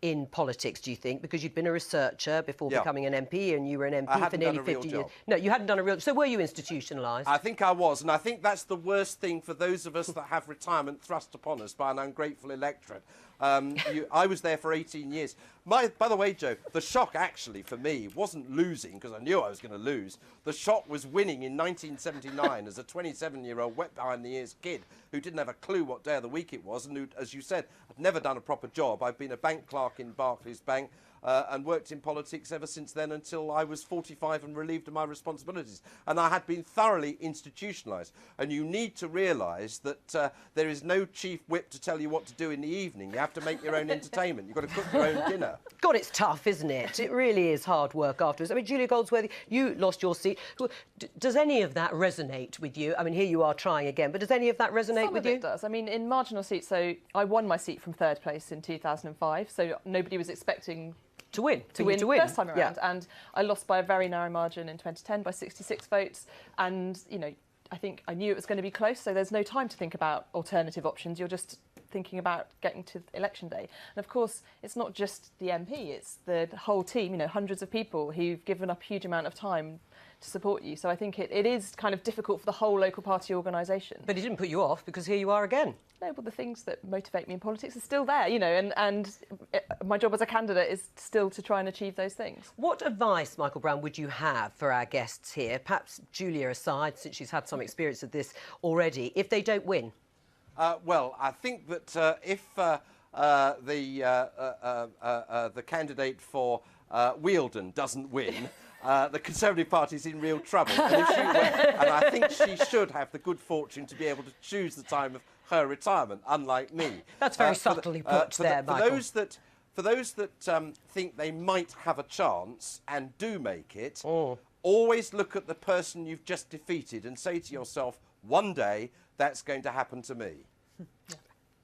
in politics, do you think? Because you'd been a researcher before becoming an MP, and you were an MP for nearly 50 years. No, you hadn't done a real job. So were you institutionalised? I think I was, and I think that's the worst thing for those of us that have retirement thrust upon us by an ungrateful electorate. I was there for 18 years. By the way, Joe, the shock actually for me wasn't losing, because I knew I was going to lose. The shock was winning in 1979 as a 27-year-old wet behind the ears kid who didn't have a clue what day of the week it was, and who, as you said, had never done a proper job. I've been a bank clerk in Barclays Bank and worked in politics ever since then until I was 45 and relieved of my responsibilities. And I had been thoroughly institutionalised. And you need to realise that there is no chief whip to tell you what to do in the evening. You have to make your own entertainment. You've got to cook your own dinner. God, it's tough, isn't it? It really is hard work afterwards. I mean, Julia Goldsworthy, you lost your seat. Does any of that resonate with you? I mean, here you are trying again, but does any of that resonate with you? Some of it does. I mean, in marginal seats, so I won my seat from third place in 2005, so nobody was expecting to win first time around, and I lost by a very narrow margin in 2010 by 66 votes. And you know, I think I knew it was going to be close, so there's no time to think about alternative options. You're just thinking about getting to election day. And of course, it's not just the MP; it's the whole team. You know, hundreds of people who've given up a huge amount of time to support you. So I think it is kind of difficult for the whole local party organisation. But it didn't put you off, because here you are again. No, but the things that motivate me in politics are still there, you know, and my job as a candidate is still to try and achieve those things. What advice, Michael Brown, would you have for our guests here, perhaps Julia aside, since she's had some experience of this already, if they don't win? Well, I think that if the candidate for Wealden doesn't win, the Conservative Party's in real trouble. And if she and I think she should have the good fortune to be able to choose the time of her retirement, unlike me. That's very subtly put there, Michael. For those that think they might have a chance and do make it, always look at the person you've just defeated and say to yourself, one day that's going to happen to me.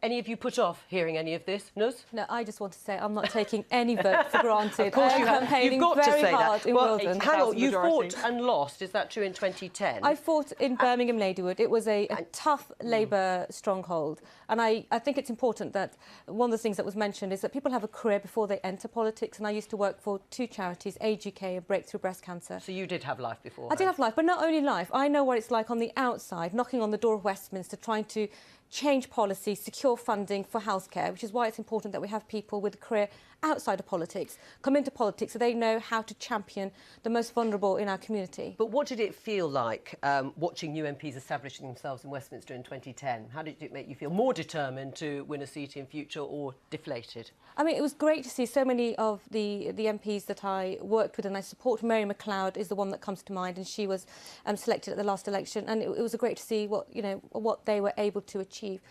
Any of you put off hearing any of this? Nuz? No, I just want to say I'm not taking any vote for granted. Of course you have. You've got to say that. Well, hang on, you fought and lost. Is that true in 2010? I fought in Birmingham Ladywood. It was a tough Labour stronghold. And I think it's important that one of the things that was mentioned is that people have a career before they enter politics. And I used to work for two charities, Age UK and Breakthrough Breast Cancer. So you did have life before? I did have life, but not only life. I know what it's like on the outside, knocking on the door of Westminster, trying to change policy, secure funding for healthcare, which is why it's important that we have people with a career outside of politics come into politics so they know how to champion the most vulnerable in our community. But what did it feel like watching new MPs establishing themselves in Westminster in 2010? How did it make you feel? More determined to win a seat in future, or deflated? I mean, it was great to see so many of the MPs that I worked with and I support. Mary McLeod is the one that comes to mind, and she was selected at the last election, and it was great to see what they were able to achieve.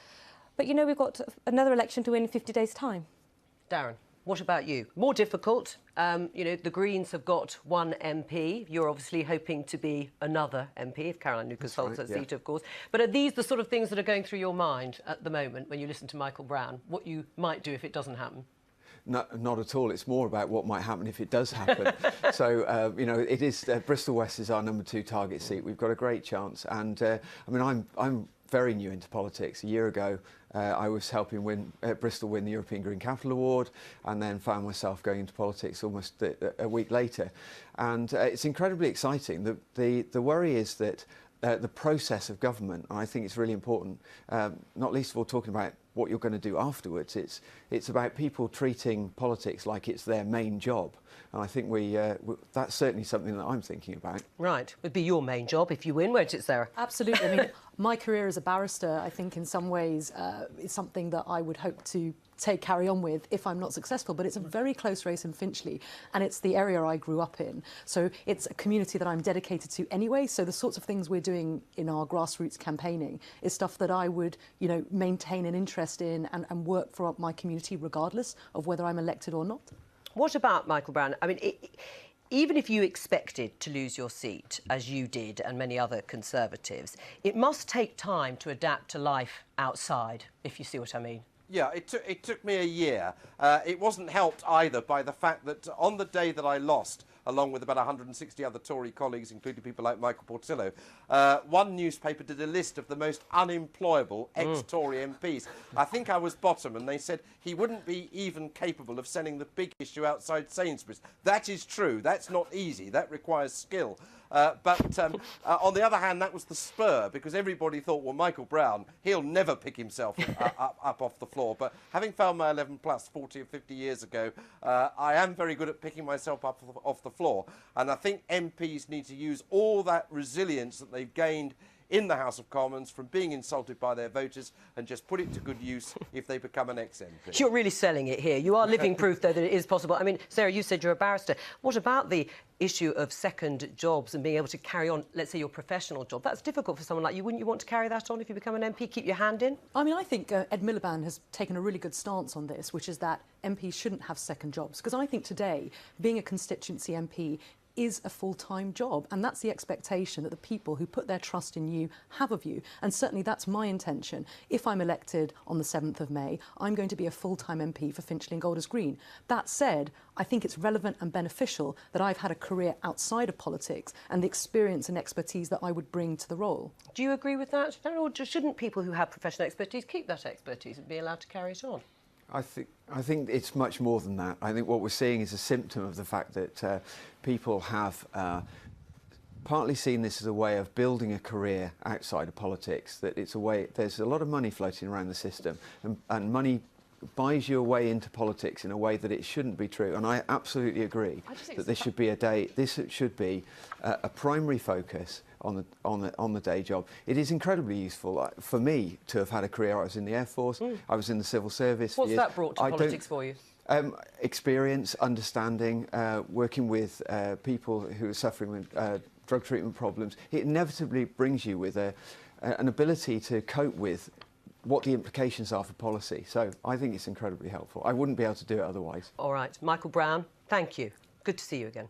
But, you know, we've got another election to win in 50 days' time. Darren, what about you? More difficult. You know, the Greens have got one MP. You're obviously hoping to be another MP, if Caroline Lucas holds that seat, of course. But are these the sort of things that are going through your mind at the moment when you listen to Michael Brown? What you might do if it doesn't happen? Not at all. It's more about what might happen if it does happen. So, you know, it is Bristol West is our #2 target seat. We've got a great chance. And, I mean, I'm very new into politics. A year ago, I was helping Bristol win the European Green Capital Award, and then found myself going into politics almost a week later. And it's incredibly exciting. The worry is that the process of government, and I think it's really important, not least of all talking about what you're going to do afterwards. It's about people treating politics like it's their main job. And I think that's certainly something that I'm thinking about. Right. Would be your main job if you win, won't it, Sarah? Absolutely. I mean, my career as a barrister, I think in some ways is something that I would hope to carry on with if I'm not successful, but it's a very close race in Finchley, and it's the area I grew up in. So it's a community that I'm dedicated to anyway, so the sorts of things we're doing in our grassroots campaigning is stuff that I would, you know, maintain an interest in and work for my community regardless of whether I'm elected or not. What about Michael Brown? I mean, even if you expected to lose your seat, as you did and many other Conservatives, it must take time to adapt to life outside, if you see what I mean. Yeah, it took me a year. It wasn't helped either by the fact that on the day that I lost, along with about 160 other Tory colleagues, including people like Michael Portillo. One newspaper did a list of the most unemployable ex-Tory MPs. I think I was bottom, and they said he wouldn't be even capable of selling the big issue outside Sainsbury's. That is true. That's not easy. That requires skill. But on the other hand, that was the spur, because everybody thought, well, Michael Brown, he'll never pick himself up off the floor. But having found my 11 plus 40 or 50 years ago, I am very good at picking myself up off the floor. And I think MPs need to use all that resilience that they've gained in the House of Commons from being insulted by their voters and just put it to good use if they become an ex-MP. You're really selling it here. You are living proof, though, that it is possible. I mean, Sarah, you said you're a barrister. What about the issue of second jobs and being able to carry on, let's say, your professional job? That's difficult for someone like you. Wouldn't you want to carry that on if you become an MP, keep your hand in? I mean, I think Ed Miliband has taken a really good stance on this, which is that MPs shouldn't have second jobs. Because I think today, being a constituency MP is a full-time job, and that's the expectation that the people who put their trust in you have of you, and certainly that's my intention. If I'm elected on the 7th of May, I'm going to be a full-time MP for Finchley and Golders Green. That said, I think it's relevant and beneficial that I've had a career outside of politics and the experience and expertise that I would bring to the role. Do you agree with that? Or shouldn't people who have professional expertise keep that expertise and be allowed to carry it on? I think it's much more than that. I think what we're seeing is a symptom of the fact that people have partly seen this as a way of building a career outside of politics, that it's a way, there's a lot of money floating around the system, and money buys you a way into politics in a way that it shouldn't be true. And I absolutely agree that this should be a primary focus on the day job. It is incredibly useful for me to have had a career. I was in the Air Force, I was in the civil service. What's that brought to politics for you? Experience, understanding, working with people who are suffering with drug treatment problems. It inevitably brings you with an ability to cope with what the implications are for policy. So I think it's incredibly helpful. I wouldn't be able to do it otherwise. All right, Michael Brown, thank you. Good to see you again.